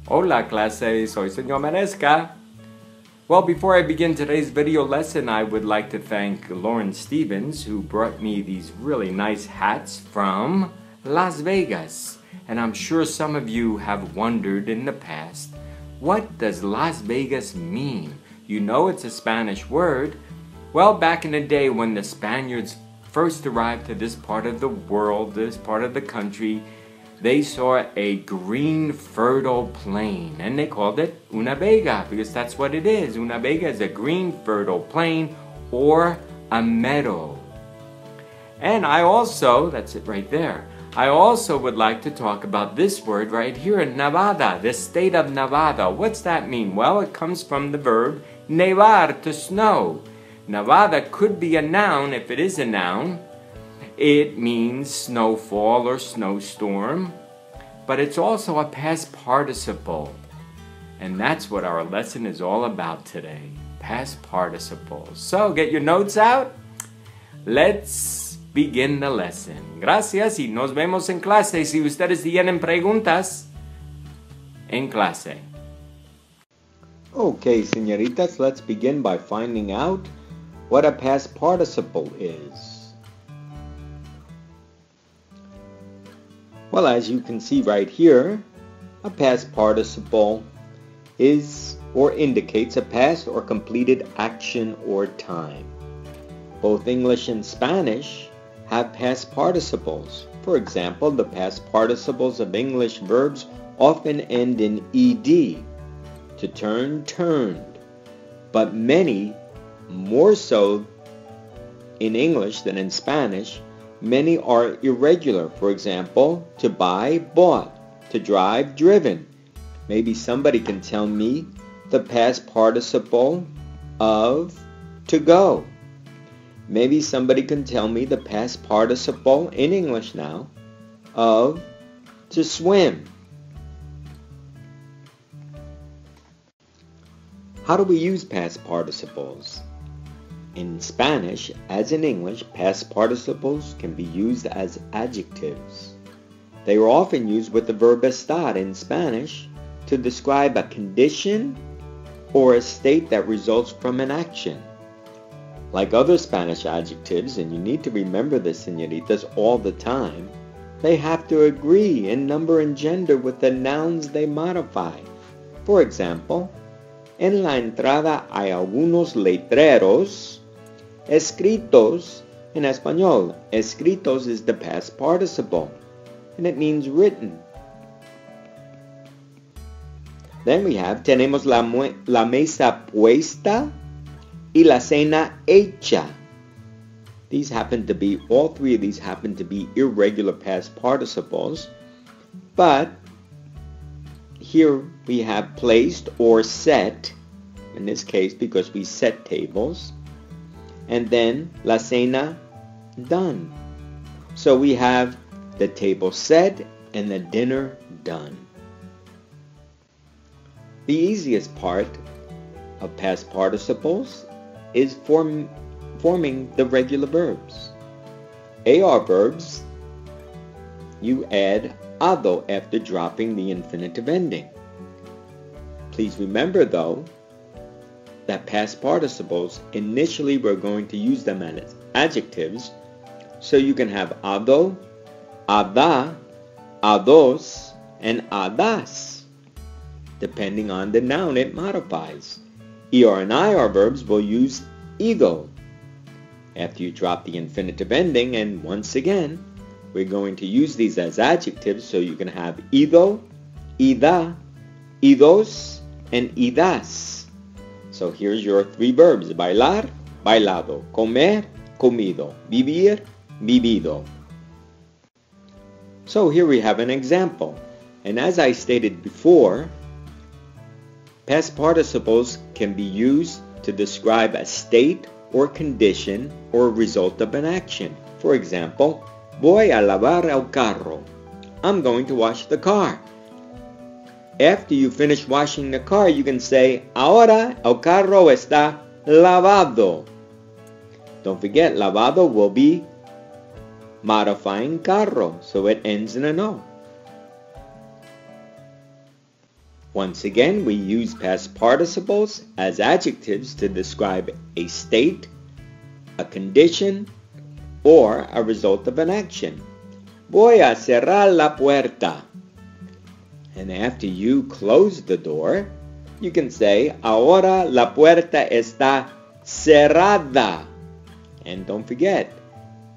Hola clase, soy señor Maresca. Well, before I begin today's video lesson, I would like to thank Lauren Stevens, who brought me these really nice hats from Las Vegas. And I'm sure some of you have wondered in the past, what does Las Vegas mean? You know it's a Spanish word. Well, back in the day when the Spaniards first arrived to this part of the world, this part of the country, they saw a green fertile plain, and they called it una vega, because that's what it is. Una vega is a green fertile plain or a meadow. And that's it right there. I also would like to talk about this word right here in Nevada, the state of Nevada. What's that mean? Well, it comes from the verb nevar, to snow. Nevada could be a noun. If it is a noun, it means snowfall or snowstorm, but it's also a past participle. And that's what our lesson is all about today, past participles. So get your notes out. Let's begin the lesson. Gracias y nos vemos en clase. Si ustedes tienen preguntas, en clase. Okay, señoritas, let's begin by finding out what a past participle is. Well, as you can see right here, a past participle is or indicates a past or completed action or time. Both English and Spanish have past participles. For example, the past participles of English verbs often end in ed, to turn, turned, but many, more so in English than in Spanish, many are irregular. For example, to buy, bought, to drive, driven. Maybe somebody can tell me the past participle of to go. Maybe somebody can tell me the past participle in English now of to swim. How do we use past participles? In Spanish, as in English, past participles can be used as adjectives. They are often used with the verb estar in Spanish to describe a condition or a state that results from an action. Like other Spanish adjectives, and you need to remember this, señoritas, all the time, they have to agree in number and gender with the nouns they modify. For example, en la entrada hay algunos letreros escritos. In español, escritos is the past participle, and it means written. Then we have, tenemos la mesa puesta y la cena hecha. These happen to be, all three of these happen to be irregular past participles, but here we have placed or set, in this case because we set tables, and then la cena, done. So we have the table set and the dinner done. The easiest part of past participles is forming the regular verbs. AR verbs, you add ado after dropping the infinitive ending. Please remember though, that past participles, initially we're going to use them as adjectives, so you can have ado, ada, ados, and adas. Depending on the noun it modifies. ER and IR verbs will use ido after you drop the infinitive ending, and once again, we're going to use these as adjectives, so you can have ido, ida, idos, and idas. So here's your three verbs: bailar, bailado; comer, comido; vivir, vivido. So here we have an example. And as I stated before, past participles can be used to describe a state or condition or result of an action. For example, voy a lavar el carro. I'm going to wash the car. After you finish washing the car, you can say, ahora el carro está lavado. Don't forget, lavado will be modifying carro, so it ends in an O. Once again, we use past participles as adjectives to describe a state, a condition, or a result of an action. Voy a cerrar la puerta. And after you close the door, you can say, ahora la puerta está cerrada. And don't forget,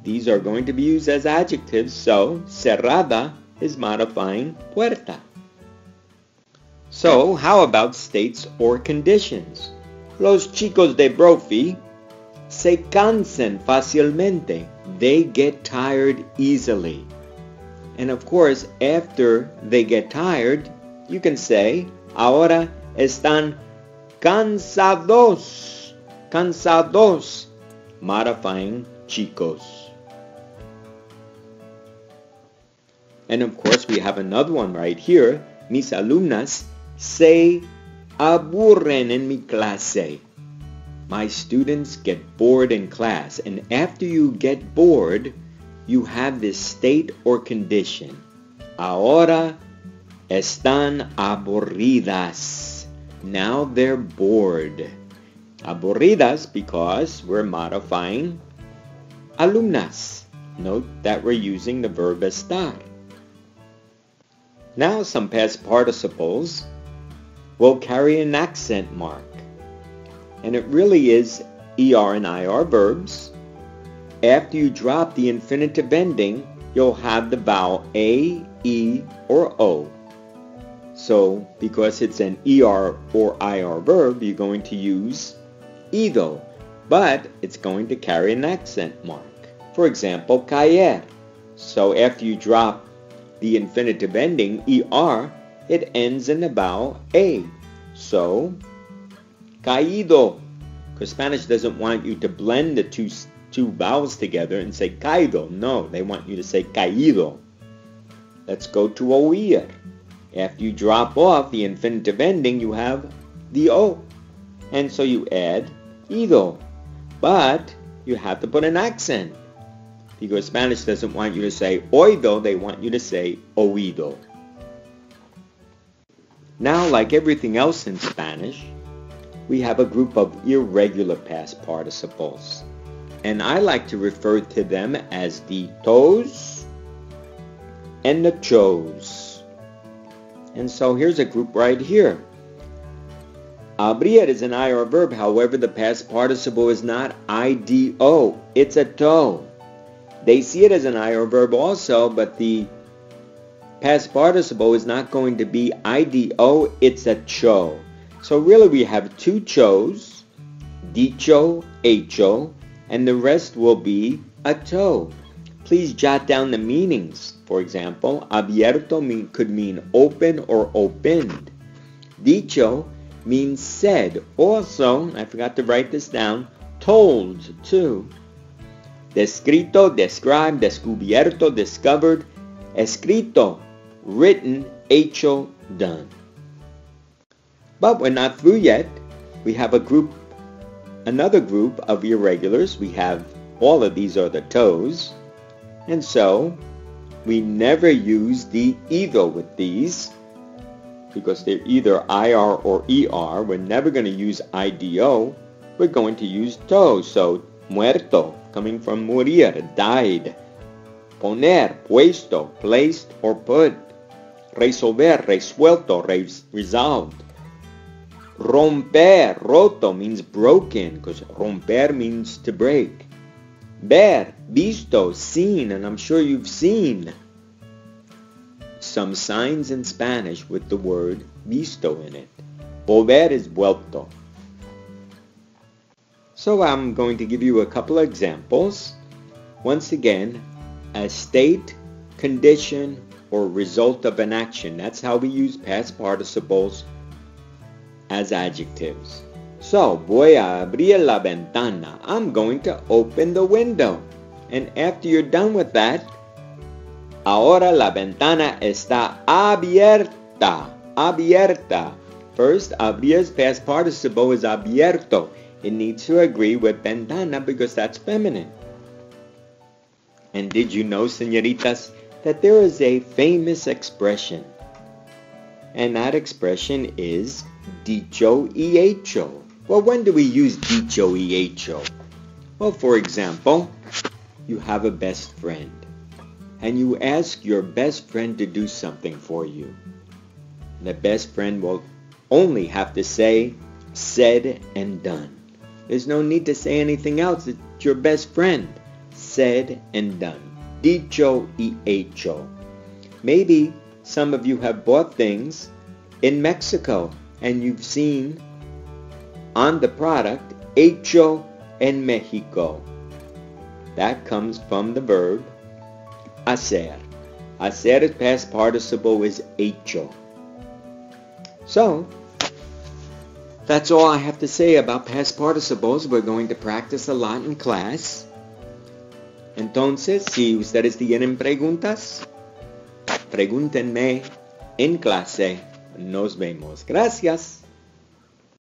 these are going to be used as adjectives, so cerrada is modifying puerta. So, how about states or conditions? Los chicos de Brophy se cansan fácilmente. They get tired easily. And of course, after they get tired, you can say, ahora están cansados. Cansados, modifying chicos. And of course, we have another one right here. Mis alumnas se aburren en mi clase. My students get bored in class. And after you get bored, you have this state or condition. Ahora están aburridas. Now they're bored. Aburridas because we're modifying alumnas. Note that we're using the verb estar. Now some past participles will carry an accent mark. And it really is ER and IR verbs. After you drop the infinitive ending, you'll have the vowel A, E, or O. So, because it's an ER or IR verb, you're going to use ido, but it's going to carry an accent mark. For example, caer. So after you drop the infinitive ending, ER, it ends in the vowel A. So, caído. Because Spanish doesn't want you to blend the two vowels together and say caído. No, they want you to say caído. Let's go to oír. After you drop off the infinitive ending, you have the O. And so you add ido. But you have to put an accent. Because Spanish doesn't want you to say oído, they want you to say oído. Now, like everything else in Spanish, we have a group of irregular past participles. And I like to refer to them as the tos and the chos. And so here's a group right here. Abrir is an IR verb, however the past participle is not IDO, it's a to. They see it as an IR verb also, but the past participle is not going to be IDO, it's a cho. So really we have two chos, dicho, hecho, and the rest will be a to. Please jot down the meanings. For example, abierto could mean open or opened. Dicho means said. Also, I forgot to write this down, told too. Descrito, described, descubierto, discovered, escrito, written, hecho, done. But we're not through yet. We have another group of irregulars. We have, all of these are the tos. And so, we never use the ido with these because they're either IR or ER. We're never going to use IDO. We're going to use to. So, muerto, coming from morir, died. Poner, puesto, placed or put. Resolver, resuelto, resolved. Romper, roto, means broken, because romper means to break. Ver, visto, seen, and I'm sure you've seen some signs in Spanish with the word visto in it. Volver is vuelto. So I'm going to give you a couple of examples. Once again, a state, condition, or result of an action. That's how we use past participles as adjectives. So, voy a abrir la ventana. I'm going to open the window. And after you're done with that, ahora la ventana está abierta. Abierta. First, abrir's past participle is abierto. It needs to agree with ventana because that's feminine. And did you know, señoritas, that there is a famous expression? And that expression is dicho y hecho. Well, when do we use dicho y hecho? Well, for example, you have a best friend, and you ask your best friend to do something for you. The best friend will only have to say, said and done. There's no need to say anything else. It's your best friend. Said and done. Dicho y hecho. Maybe some of you have bought things in Mexico and you've seen on the product, hecho en Mexico. That comes from the verb hacer. Hacer's past participle is hecho. So, that's all I have to say about past participles. We're going to practice a lot in class. Entonces, si ustedes tienen preguntas, pregúntenme en clase. Nos vemos. Gracias.